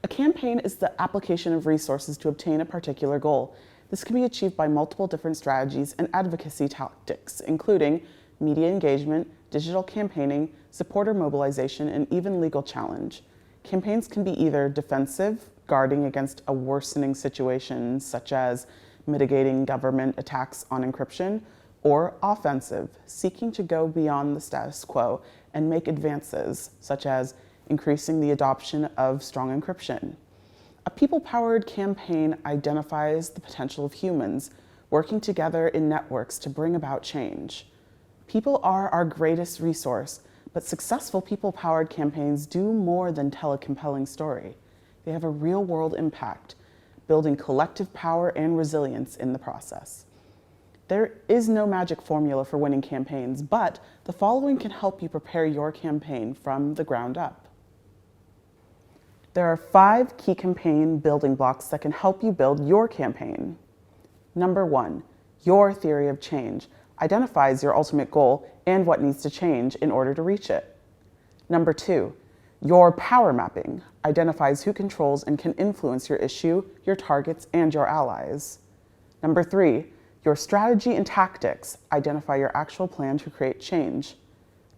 A campaign is the application of resources to obtain a particular goal. This can be achieved by multiple different strategies and advocacy tactics, including media engagement, digital campaigning, supporter mobilization, and even legal challenge. Campaigns can be either defensive, guarding against a worsening situation, such as mitigating government attacks on encryption, or offensive, seeking to go beyond the status quo and make advances, such as increasing the adoption of strong encryption. A people-powered campaign identifies the potential of humans working together in networks to bring about change. People are our greatest resource, but successful people-powered campaigns do more than tell a compelling story. They have a real-world impact, building collective power and resilience in the process. There is no magic formula for winning campaigns, but the following can help you prepare your campaign from the ground up. There are 5 key campaign building blocks that can help you build your campaign. Number 1, your theory of change identifies your ultimate goal and what needs to change in order to reach it. Number 2, your power mapping identifies who controls and can influence your issue, your targets, and your allies. Number 3, your strategy and tactics identify your actual plan to create change.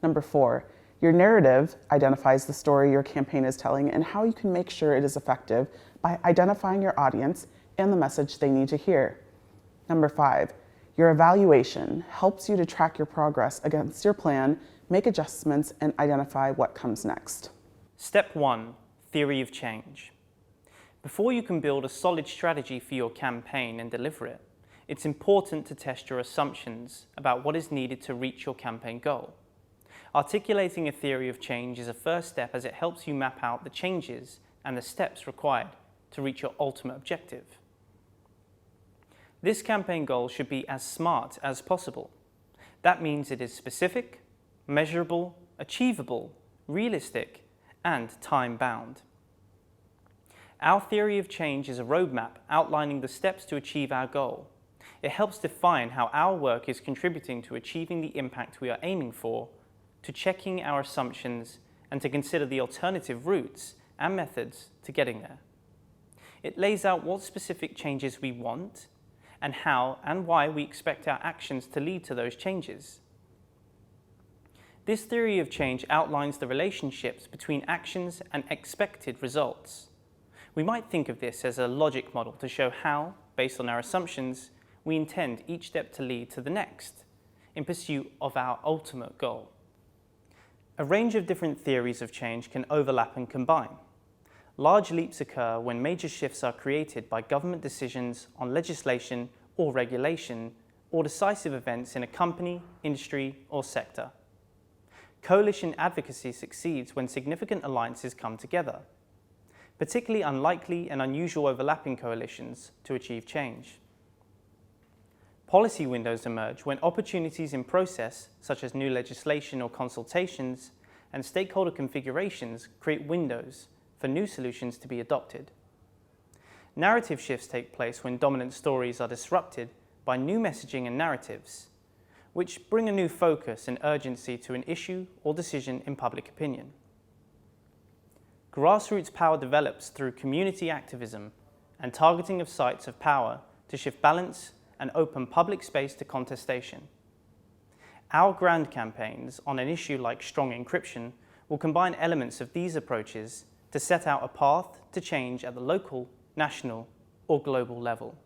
Number 4, your narrative identifies the story your campaign is telling and how you can make sure it is effective by identifying your audience and the message they need to hear. Number 5, your evaluation helps you to track your progress against your plan, make adjustments, and identify what comes next. Step 1, theory of change. Before you can build a solid strategy for your campaign and deliver it, it's important to test your assumptions about what is needed to reach your campaign goal. Articulating a theory of change is a first step as it helps you map out the changes and the steps required to reach your ultimate objective. This campaign goal should be as smart as possible. That means it is specific, measurable, achievable, realistic, and time-bound. Our theory of change is a roadmap outlining the steps to achieve our goal. It helps define how our work is contributing to achieving the impact we are aiming for, to checking our assumptions, and to consider the alternative routes and methods to getting there. It lays out what specific changes we want, and how and why we expect our actions to lead to those changes. This theory of change outlines the relationships between actions and expected results. We might think of this as a logic model to show how, based on our assumptions, we intend each step to lead to the next, in pursuit of our ultimate goal. A range of different theories of change can overlap and combine. Large leaps occur when major shifts are created by government decisions on legislation or regulation, or decisive events in a company, industry, or sector. Coalition advocacy succeeds when significant alliances come together, particularly unlikely and unusual overlapping coalitions to achieve change. Policy windows emerge when opportunities in process, such as new legislation or consultations, and stakeholder configurations create windows for new solutions to be adopted. Narrative shifts take place when dominant stories are disrupted by new messaging and narratives, which bring a new focus and urgency to an issue or decision in public opinion. Grassroots power develops through community activism and targeting of sites of power to shift balance and open public space to contestation. Our grand campaigns on an issue like strong encryption will combine elements of these approaches to set out a path to change at the local, national, or global level.